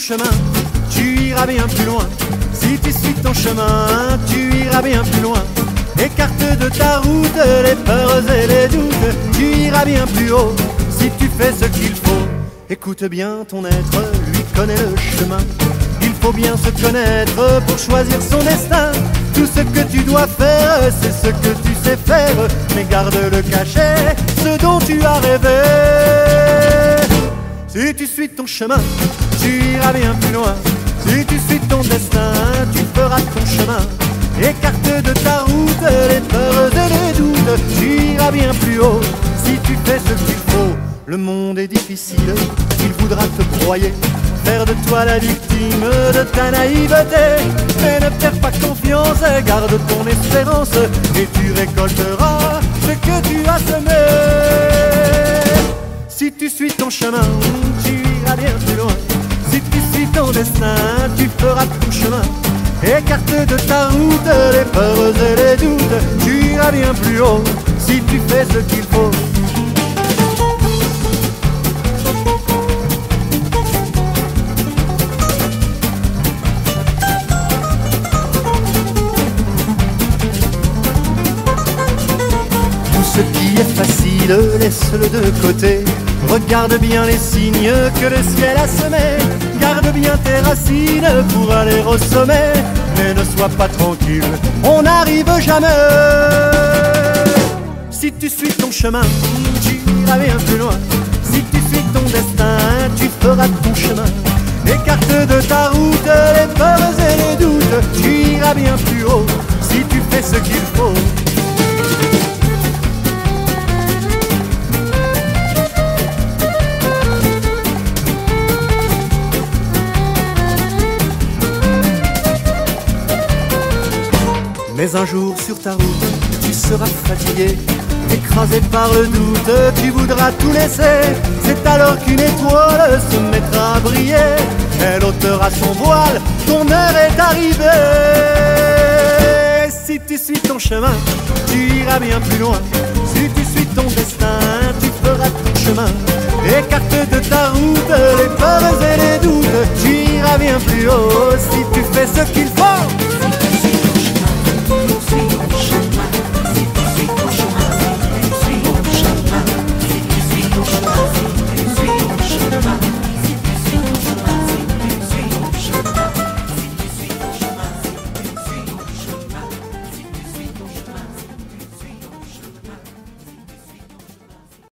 chemin, tu iras bien plus loin. Si tu suis ton chemin, tu iras bien plus loin. Écarte de ta route les peurs et les doutes, tu iras bien plus haut si tu fais ce qu'il faut. Écoute bien ton être, lui connaît le chemin. Il faut bien se connaître pour choisir son destin. Tout ce que tu dois faire, c'est ce que tu sais faire. Mais garde le cachet, ce dont tu as rêvé. Si tu suis ton chemin, tu iras bien plus loin. Si tu suis ton destin, tu feras ton chemin. Écarte de ta route les peurs et les doutes, tu iras bien plus haut si tu fais ce qu'il faut. Le monde est difficile, il voudra te broyer, faire de toi la victime de ta naïveté. Mais ne perds pas confiance, garde ton espérance, et tu récolteras ce que tu as semé. Si tu suis ton chemin, tu iras bien plus loin. Si tu suis ton destin, tu feras ton chemin. Écarte de ta route les peurs et les doutes, tu iras bien plus haut si tu fais ce qu'il faut. Tout ce qui est facile, laisse-le de côté. Regarde bien les signes que le ciel a semés. Garde bien tes racines pour aller au sommet. Mais ne sois pas tranquille, on n'arrive jamais. Si tu suis ton chemin, tu iras bien plus loin. Si tu suis ton destin, tu feras ton chemin. Écarte de ta route les peurs et les doutes, tu iras bien plus haut si tu fais ce qu'il faut. Mais un jour sur ta route, tu seras fatigué, écrasé par le doute, tu voudras tout laisser. C'est alors qu'une étoile se mettra à briller, elle ôtera son voile, ton heure est arrivée. Si tu suis ton chemin, tu iras bien plus loin. Si tu suis ton destin, tu feras ton chemin. Écarte de ta route les peurs et les doutes, tu iras bien plus haut si tu fais ce qu'il faut.